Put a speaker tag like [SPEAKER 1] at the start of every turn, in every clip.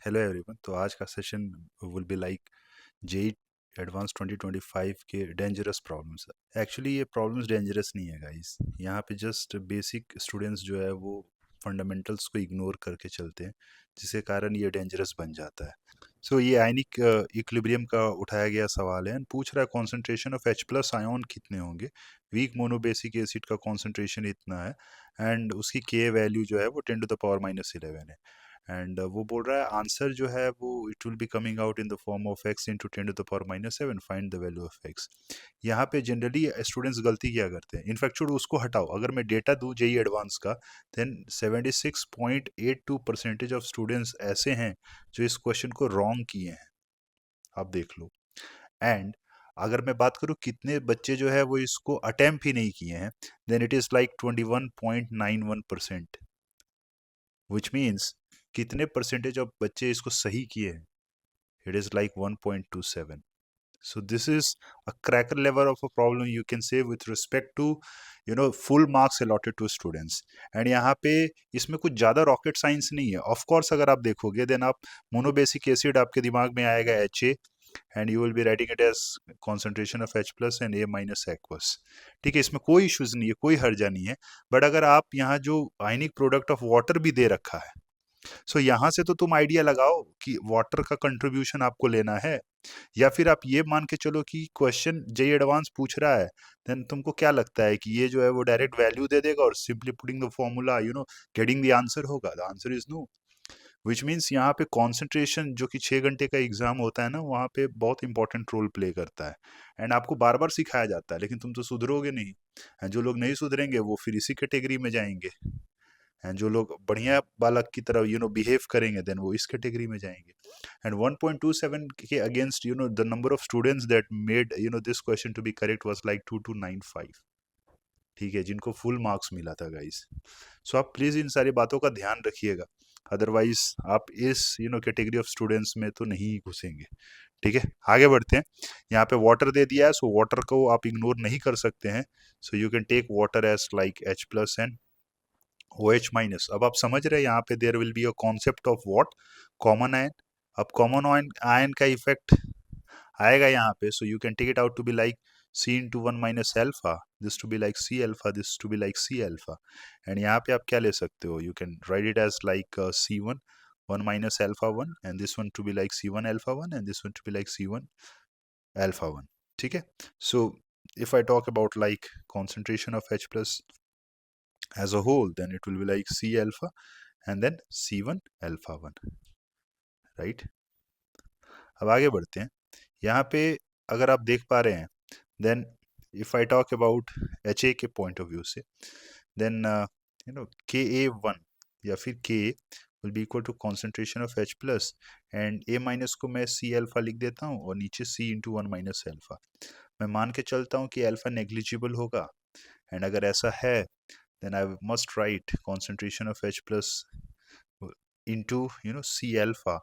[SPEAKER 1] Hello everyone. तो आज का session will be like JEE advance 2025 के डेंजरस प्रॉब्लम्स। एक्चुअली ये प्रॉब्लम्स डेंजरस नहीं है गाइस, यहाँ पे जस्ट बेसिक स्टूडेंट्स जो है वो फंडामेंटल्स को इग्नोर करके चलते हैं, जिसके कारण ये डेंजरस बन जाता है। सो ये आयनिक इक्विलिब्रियम का उठाया गया सवाल है, पूछ रहा है concentration of H plus ion कितने होंगे। वीक मोनोबेसिक एसिड का कॉन्सेंट्रेशन इतना है एंड उसकी के वैल्यू जो है वो 10⁻⁻11 है। एंड वो बोल रहा है आंसर जो है वो it will be coming out in the form of x into 10⁻⁻7। Find the value of x। यहाँ पे जनरली स्टूडेंट्स गलती क्या करते हैं, इनफैक्ट छोड़ो उसको हटाओ, अगर मैं डेटा दूँ जेई एडवांस का, देन 76.82% ऑफ स्टूडेंट्स ऐसे हैं जो इस क्वेश्चन को रॉन्ग किए हैं। आप देख लो। एंड अगर मैं बात करूं कितने बच्चे जो है वो इसको अटेम्प्ट ही नहीं किए हैं, then it is like 21.91%, which means कितने परसेंटेज ऑफ बच्चे इसको सही किए हैं, it is like 1.27. So this is a cracker level of a problem you can say with respect to full marks allotted to students. And यहाँ पे इसमें कुछ ज़्यादा रॉकेट साइंस नहीं है। ऑफ कोर्स अगर आप देखोगे देन आप मोनोबेसिक एसिड आपके दिमाग में आएगा HA and you will be writing it as concentration of H plus and A minus aqueous. ठीक है, इसमें कोई इश्यूज नहीं है, कोई हर्जा नहीं है। बट अगर आप यहाँ जो आयनिक प्रोडक्ट ऑफ वाटर भी दे रखा है, सो यहाँ से तो तुम आइडिया लगाओ कि वाटर का कंट्रीब्यूशन आपको लेना है, या फिर आप ये मान के चलो कि क्वेश्चन जेई एडवांस पूछ रहा है, देन तुमको क्या लगता है कि ये जो है वो डायरेक्ट वैल्यू दे देगा और simply putting the formula getting the answer होगा? The answer is no. Which means यहाँ पे कॉन्सेंट्रेशन जो कि 6 घंटे का एग्जाम होता है ना, वहाँ पे बहुत इंपॉर्टेंट रोल प्ले करता है। एंड आपको बार बार सिखाया जाता है, लेकिन तुम तो सुधरोगे नहीं। And जो लोग नहीं सुधरेंगे वो फिर इसी कैटेगरी में जाएंगे, एंड जो लोग बढ़िया बालक की तरह बिहेव करेंगे देन वो इस कैटेगरी में जाएंगे। एंड 1.27 के against the number of students that made this question to be correct was like 2295। ठीक है, जिनको फुल मार्क्स मिला था गाइस। सो आप प्लीज इन सारी बातों का ध्यान रखिएगा, अदरवाइज आप इस कैटेगरी ऑफ स्टूडेंट्स में तो नहीं घुसेंगे। ठीक है, आगे बढ़ते हैं। यहाँ पे वाटर दे दिया है, सो वाटर को आप इग्नोर नहीं कर सकते हैं। So you can take water as like H plus and OH minus. अब आप समझ रहे हैं यहाँ पे there will be a concept of what, common ion. अब कॉमन आयन का इफेक्ट आएगा यहाँ पे, so you can take it out to be like C into 1 minus alpha, this to be like C alpha, this to be like C alpha. And यहाँ पे आप क्या ले सकते हो, you can write it as like C1 1 minus alpha 1 and this one to be like C1 alpha 1 and this one to be like C1 alpha 1। ठीक है, so if I talk about like concentration of H plus as a whole, then it will be like C alpha and then C1 alpha 1, right? अब आगे बढ़ते हैं। यहाँ पे अगर आप देख पा रहे हैं, then if I talk about HA के पॉइंट ऑफ व्यू से, देन KA1 या फिर Ka will be equal to concentration of H plus and A minus को मैं C अल्फा लिख देता हूँ और नीचे C इंटू 1 माइनस अल्फा। मैं मान के चलता हूँ कि अल्फा नेग्लिजिबल होगा, एंड अगर ऐसा है then I must write concentration of H plus into C alpha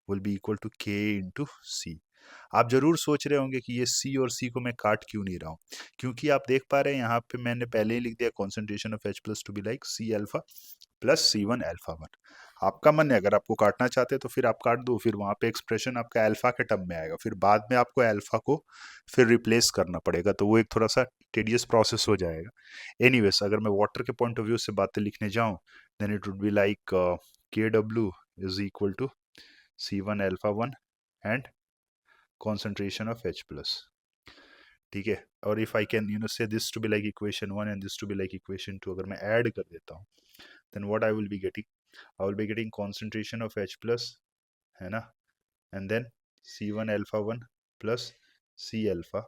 [SPEAKER 1] will be equal to K into C। आप जरूर सोच रहे होंगे कि ये C और C को मैं काट क्यों नहीं रहा हूँ, क्योंकि आप देख पा रहे हैं यहाँ पे मैंने पहले ही लिख दिया concentration of H plus to be like C alpha plus C1 alpha 1। आपका मन है अगर आपको काटना चाहते हैं तो फिर आप काट दो, फिर वहां पे एक्सप्रेशन आपका अल्फा के टर्म में आएगा, फिर बाद में आपको अल्फा को फिर रिप्लेस करना पड़ेगा, तो वो एक थोड़ा सा टेडियस प्रोसेस हो जाएगा। एनीवेज, अगर मैं वाटर के पॉइंट ऑफ व्यू से बातें लिखने जाऊं, then it would be like KW is equal to C1 alpha 1 and concentration of H plus। ठीक है, और if I can say this to be like equation 1 and this to be like equation 2, अगर मैं add कर देता हूँ, then what I will be getting, I will be getting concentration of H plus, है ना, and then C1 alpha 1 plus C alpha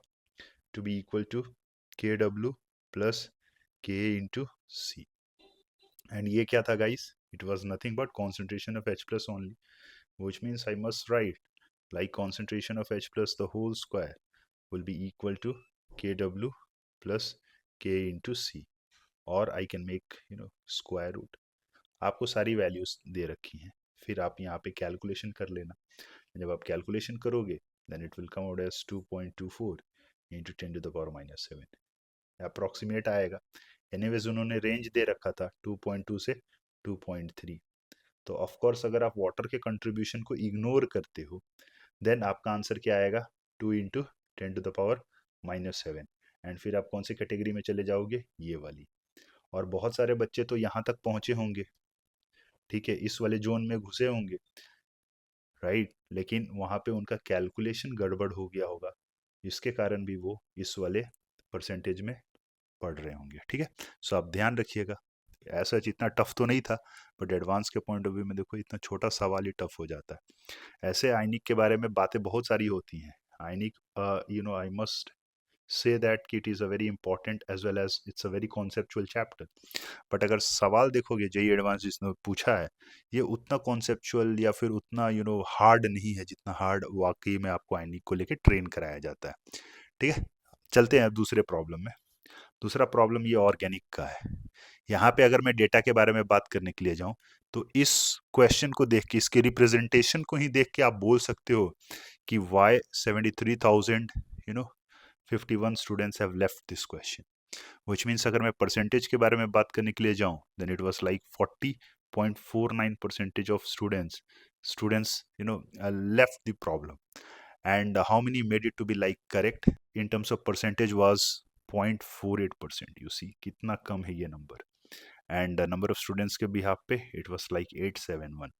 [SPEAKER 1] to be equal to KW plus K into C। and ये क्या था guys, it was nothing but concentration of H plus only, which means I must write like concentration of H plus the whole square will be equal to KW plus K into C, or I can make square root। आपको सारी values दे रखी हैं, फिर आप यहाँ पे calculation कर लेना। जब आप कैलकुलेशन करोगे then it will come out as 2.24 into 10⁻⁻7, approximate आएगा। एनीवेज उन्होंने रेंज दे रखा था 2.2 से 2.3, तो ऑफ कोर्स अगर आप वाटर के कंट्रीब्यूशन को इग्नोर करते हो देन आपका आंसर क्या आएगा, 2 × 10⁻⁻7। एंड फिर आप कौन सी कैटेगरी में चले जाओगे, ये वाली। और बहुत सारे बच्चे तो यहाँ तक पहुँचे होंगे, ठीक है, इस वाले जोन में घुसे होंगे, राइट, लेकिन वहाँ पे उनका कैलकुलेशन गड़बड़ हो गया होगा, जिसके कारण भी वो इस वाले परसेंटेज में पढ़ रहे होंगे, ठीक है। सो आप ध्यान रखिएगा, ऐसा इतना टफ तो नहीं था, बट एडवांस के पॉइंट ऑफ व्यू में देखो इतना छोटा सवाल ही टफ हो जाता है। ऐसे आइनिक के बारे में बातें बहुत सारी होती हैं। Ionic, I must say that it is a very important as well as it's a very conceptual chapter, but अगर सवाल देखोगे जेई एडवांस जिसने पूछा है, ये उतना कॉन्सेप्चुअल या फिर उतना हार्ड नहीं है जितना हार्ड वाकई में आपको आइनिक को लेके ट्रेन कराया जाता है, ठीक है। चलते हैं दूसरे प्रॉब्लम में। दूसरा प्रॉब्लम ये ऑर्गेनिक का है। यहाँ पे अगर मैं डेटा के बारे में बात करने के लिए जाऊँ, तो इस क्वेश्चन को देख के, इसके रिप्रेजेंटेशन को ही देख के आप बोल सकते हो कि वाई 73,000 51 students have left this question, which means अगर मैं परसेंटेज के बारे में बात करने के लिए जाऊं, then it was like 40.49% of students left the problem, and how many made it to be like correct in terms of percentage was 0.48%। you see कितना कम है ये number, and the number of students के behalf पे it was like 871।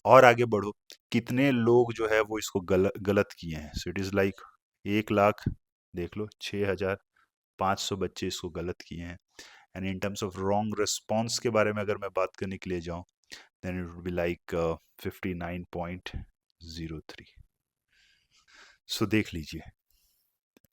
[SPEAKER 1] और आगे बढ़ो, कितने लोग जो है वो इसको गलत किए हैं, so it is like 1 lakh, देख लो 6,500 बच्चे इसको गलत किए हैं। And in terms of wrong response के बारे में अगर मैं बात करने के लिए जाऊं, then it would be like 59.03। So देख लीजिए,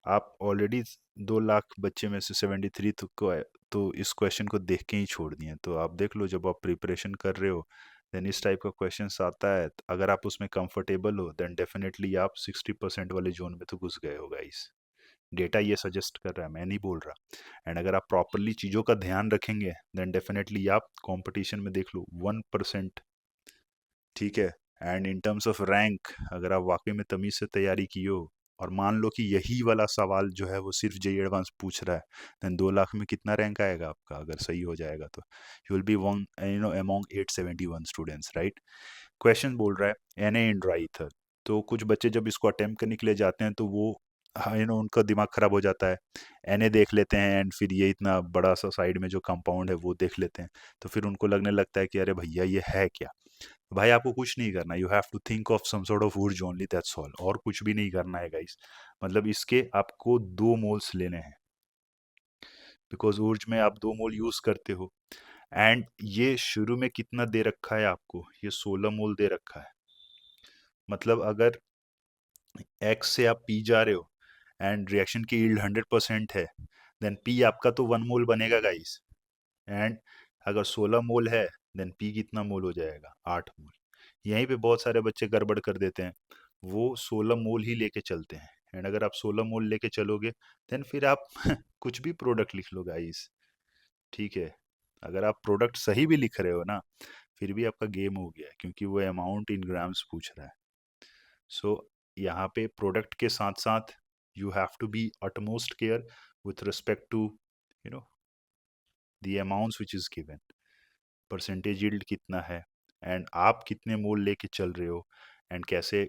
[SPEAKER 1] आप ऑलरेडी 2 लाख बच्चे में से 73 तो इस क्वेश्चन को देख के ही छोड़ दिए। तो आप देख लो, जब आप प्रिपरेशन कर रहे हो देन इस टाइप का क्वेश्चन आता है, अगर आप उसमें कंफर्टेबल हो देन डेफिनेटली आप 60% वाले जोन में तो घुस गए हो गाइस। डेटा ये सजेस्ट कर रहा है, मैं नहीं बोल रहा। एंड अगर आप प्रॉपरली चीज़ों का ध्यान रखेंगे देन डेफिनेटली आप कंपटीशन में देख लो 1%, ठीक है। And in terms of rank, अगर आप वाकई में तमीज़ से तैयारी की हो और मान लो कि यही वाला सवाल जो है वो सिर्फ जेई एडवांस पूछ रहा है, देन 2 लाख में कितना रैंक आएगा आपका अगर सही हो जाएगा तो, you will B one among 871 students, right. Question बोल रहा है Na इन ड्राई ईथर, तो कुछ बच्चे जब इसको अटेम्प्ट करने के लिए जाते हैं तो वो हाँ उनका दिमाग खराब हो जाता है, Na देख लेते हैं एंड फिर ये इतना बड़ा सा साइड में जो कंपाउंड है वो देख लेते हैं, तो फिर उनको लगने लगता है कि अरे भैया ये है क्या। भाई आपको कुछ नहीं करना, you have to think of some sort of urge only, that's all, और कुछ भी नहीं करना है गाइस। मतलब इसके आपको 2 मोल्स लेने हैं, बिकॉज ऊर्ज में आप 2 मोल यूज करते हो। एंड ये शुरू में कितना दे रखा है आपको, ये 16 मोल दे रखा है। मतलब अगर एक्स से आप पी जा रहे हो एंड रिएक्शन की यील्ड 100% है, देन पी आपका तो 1 मोल बनेगा गाइस। एंड अगर 16 मोल है देन पी कितना मोल हो जाएगा, 8 मोल। यहीं पे बहुत सारे बच्चे गड़बड़ कर देते हैं, वो 16 मोल ही लेके चलते हैं। एंड अगर आप 16 मोल लेके चलोगे देन फिर आप कुछ भी प्रोडक्ट लिख लो गाइस, ठीक है। अगर आप प्रोडक्ट सही भी लिख रहे हो ना, फिर भी आपका गेम हो गया, क्योंकि वो अमाउंट इन ग्राम्स पूछ रहा है। सो यहाँ पे प्रोडक्ट के साथ साथ you have to be utmost care with respect to the amounts which is given, percentage yield कितना है एंड आप कितने मोल लेके चल रहे हो, एंड कैसे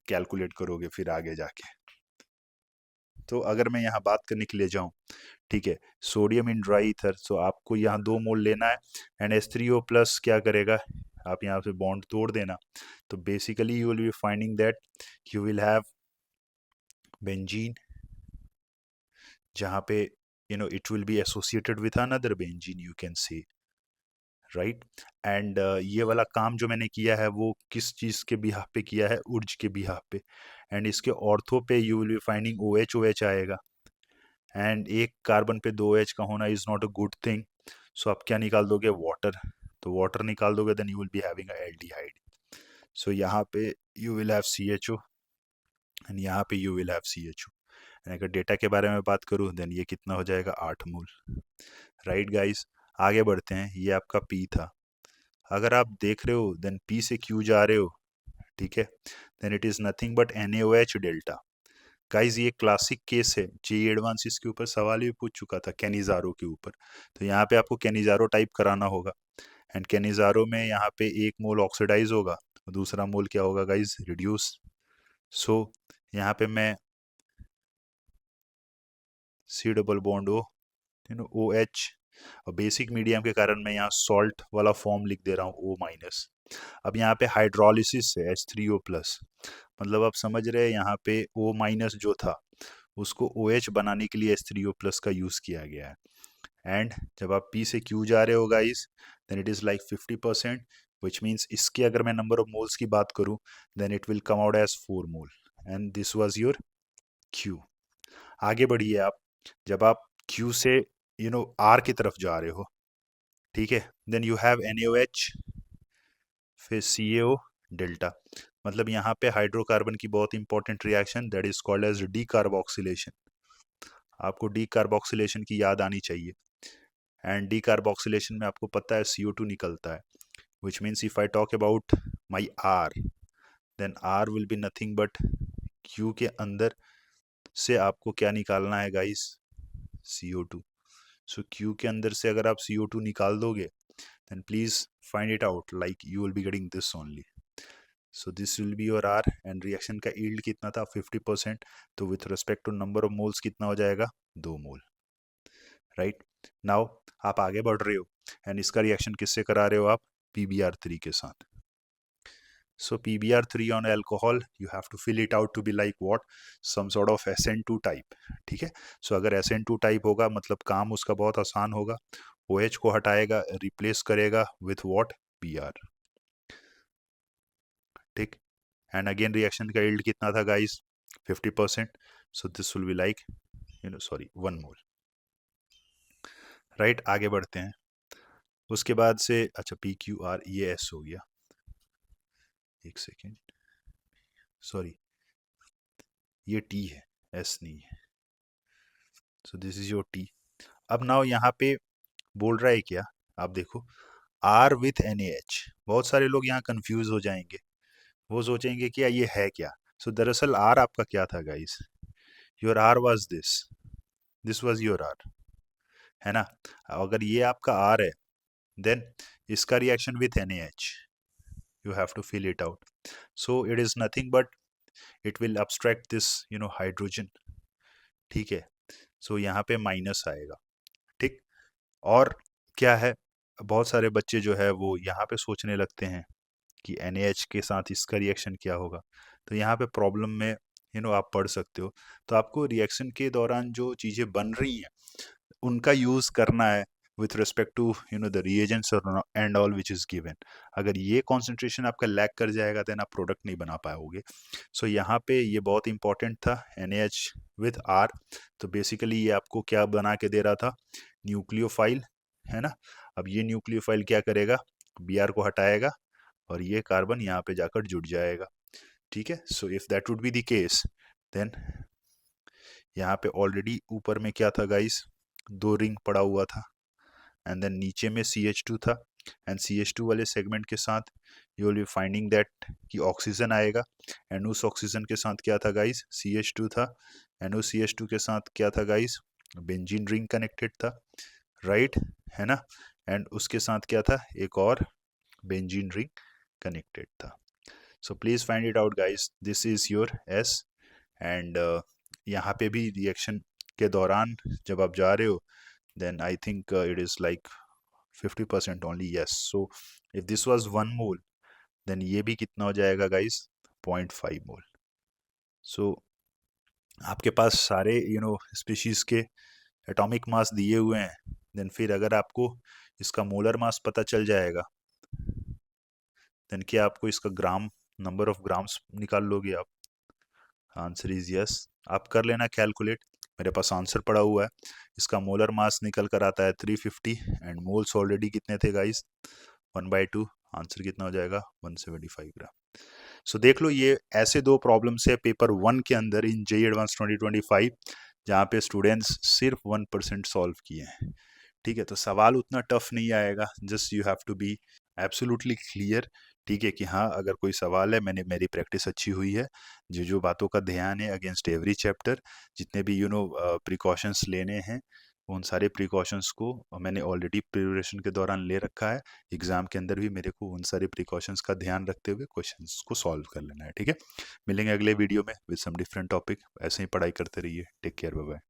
[SPEAKER 1] कैलकुलेट करोगे फिर आगे जाके। तो अगर मैं यहाँ बात करने के लिए जाऊँ, ठीक है, सोडियम इन ड्राई ईथर, तो आपको यहाँ 2 मोल लेना है एंड H3O+ क्या करेगा, आप यहाँ से बॉन्ड तोड़ देना। तो basically you will be finding that you will have benzene, जहाँ पे it will be associated with another benzene, you can say, right. And ये वाला काम जो मैंने किया है वो किस चीज़ के बिहाफ पे किया है, ऊर्ज के बिहाफ पे। एंड इसके ऑर्थो पे you will be finding OH आएगा, एंड एक कार्बन पे 2H का होना is not a good thing. So आप क्या निकाल दोगे, वाटर। तो वाटर निकाल दोगे then you will be having aldehyde. So यहाँ पे you will have CHO and यहाँ पे you will have CHO। And अगर डेटा के बारे में बात करूँ देन ये कितना हो जाएगा, 8 मोल, राइट गाइस। आगे बढ़ते हैं, ये आपका P था। अगर आप देख रहे हो देन P से Q जा रहे हो, ठीक है, then it is nothing but NaOH delta. Guys ये क्लासिक केस है, जेई एडवांस इसके ऊपर सवाल भी पूछ चुका था कैनिजारो के ऊपर। तो यहाँ पे आपको कैनिजारो टाइप कराना होगा एंड कैनिजारो में यहाँ पे एक मोल ऑक्सीडाइज होगा, दूसरा मोल क्या होगा गाइज, रिड्यूस। सो यहाँ पे मैं C double bond O, O H, और बेसिक मीडियम के कारण मैं यहाँ सॉल्ट वाला फॉर्म लिख दे रहा हूँ, ओ माइनस। अब यहाँ पे हाइड्रोलिसिस से H3O+, मतलब आप समझ रहे हैं यहाँ पे O माइनस जो था उसको OH बनाने के लिए H3O+ का यूज़ किया गया है। एंड जब आप P से Q जा रहे हो guys, then it is like 50%, which means इसके अगर मैं नंबर ऑफ मोल्स की बात करूँ, then it will come out as 4 mole, and this was your Q। आगे बढ़िए आप, जब आप Q से R की तरफ जा रहे हो, ठीक है, देन यू हैव NaOH, फिर CaO डेल्टा, मतलब यहाँ पे हाइड्रोकार्बन की बहुत important reaction that is called as decarboxylation. आपको डी कार्बोक्सिलेशन की याद आनी चाहिए। एंड डी कार्बोक्सिलेशन में आपको पता है CO2 निकलता है, which means if I talk about my R, then R will be nothing but Q के अंदर से आपको क्या निकालना है गाइस, CO2। सो Q के अंदर से अगर आप CO2 निकाल दोगे, then please find it out, like you will be getting this only. So this will be your R, and reaction का yield कितना था, 50%, तो with respect to number of moles कितना हो जाएगा, 2 मोल, राइट। नाउ आप आगे बढ़ रहे हो एंड इसका रिएक्शन किससे करा रहे हो आप, PBr3 के साथ। So PBr3 on alcohol, you have to fill it out to be like what, some sort of SN2 type, ठीक है। So अगर SN2 टाइप होगा मतलब काम उसका बहुत आसान होगा, OH को हटाएगा, रिप्लेस करेगा विथ व्हाट, Br, ठीक। एंड अगेन रिएक्शन का यील्ड कितना था guys, 50%, so this will be like sorry 1 mole, right. आगे बढ़ते हैं, उसके बाद से अच्छा PQR ये S हो गया, एक सेकेंड, सॉरी ये T है, S नहीं है, so this is your T। अब नाउ यहाँ पे बोल रहा है क्या, आप देखो, R विथ NaH, बहुत सारे लोग यहाँ कंफ्यूज हो जाएंगे, वो सोचेंगे कि ये है क्या। सो दरअसल R आपका क्या था guys, your R was this was your R, है ना। अगर ये आपका R है, देन इसका reaction with NaH, you have to fill it out, so it is nothing but it will abstract this hydrogen, ठीक है। सो यहाँ पे माइनस आएगा, ठीक। और क्या है, बहुत सारे बच्चे जो है वो यहाँ पे सोचने लगते हैं कि NaH के साथ इसका रिएक्शन क्या होगा, तो यहाँ पे प्रॉब्लम में आप पढ़ सकते हो। तो आपको रिएक्शन के दौरान जो चीज़ें बन रही हैं उनका यूज़ करना है with respect to the reagents and all which is given. अगर ये कॉन्सेंट्रेशन आपका लैक कर जाएगा देन आप प्रोडक्ट नहीं बना पाओगे। सो यहाँ पे ये बहुत इंपॉर्टेंट था, NaH विथ R। तो बेसिकली ये आपको क्या बना के दे रहा था, न्यूक्लियोफाइल, है ना। अब ये न्यूक्लियोफाइल क्या करेगा, Br को हटाएगा और ये कार्बन यहाँ पे जाकर जुड़ जाएगा, ठीक है। So if that would be the case, then यहाँ पे ऑलरेडी ऊपर में क्या था गाइस, 2 रिंग पड़ा हुआ था, एंड देन नीचे में CH2 था, एंड CH2 वाले सेगमेंट के साथ you will be finding that कि ऑक्सीजन आएगा, एंड उस ऑक्सीजन के साथ क्या था गाइस, CH2 था, एंड उस CH2 के साथ क्या था गाइस, बेंजीन रिंग कनेक्टेड था, राइट, है ना। एंड उसके साथ क्या था, एक और बेंजीन रिंग कनेक्टेड था। So please find it out guys, this is your S। And यहाँ पे भी रिएक्शन के दौरान जब आप जा रहे हो, then I think it is like 50% only, yes। So if this was 1 mole, then ये भी कितना हो जाएगा guys, 0.5 मोल। So आपके पास सारे स्पीशीज के एटॉमिक मास दिए हुए हैं, देन फिर अगर आपको इसका मोलर मास पता चल जाएगा, देन क्या आपको इसका ग्राम, नंबर ऑफ ग्राम्स निकाल लोगे आप, आंसर इज यस। आप कर लेना कैलकुलेट, मेरे पास आंसर पड़ा हुआ है। इसका मोलर मास निकल कर आता है 350, एंड मोल्स ऑलरेडी कितने थे गाइस, 1/2, आंसर कितना हो जाएगा, 175 ग्राम। सो देख लो, ये ऐसे 2 प्रॉब्लम्स है पेपर 1 के अंदर इन JEE एडवांस 2025, जहाँ पे स्टूडेंट्स सिर्फ 1% सॉल्व किए हैं, ठीक है। तो सवाल उतना टफ नहीं आएगा, just you have to be absolutely clear, ठीक है, कि हाँ अगर कोई सवाल है, मेरी प्रैक्टिस अच्छी हुई है, जो जो बातों का ध्यान है अगेंस्ट एवरी चैप्टर, जितने भी प्रिकॉशंस लेने हैं उन सारे प्रिकॉशंस को मैंने ऑलरेडी प्रिपरेशन के दौरान ले रखा है। एग्जाम के अंदर भी मेरे को उन सारे प्रिकॉशंस का ध्यान रखते हुए क्वेश्चंस को सॉल्व कर लेना है। ठीक है, मिलेंगे अगले वीडियो में विद सम डिफरेंट टॉपिक। ऐसे ही पढ़ाई करते रहिए। Take care, bye bye.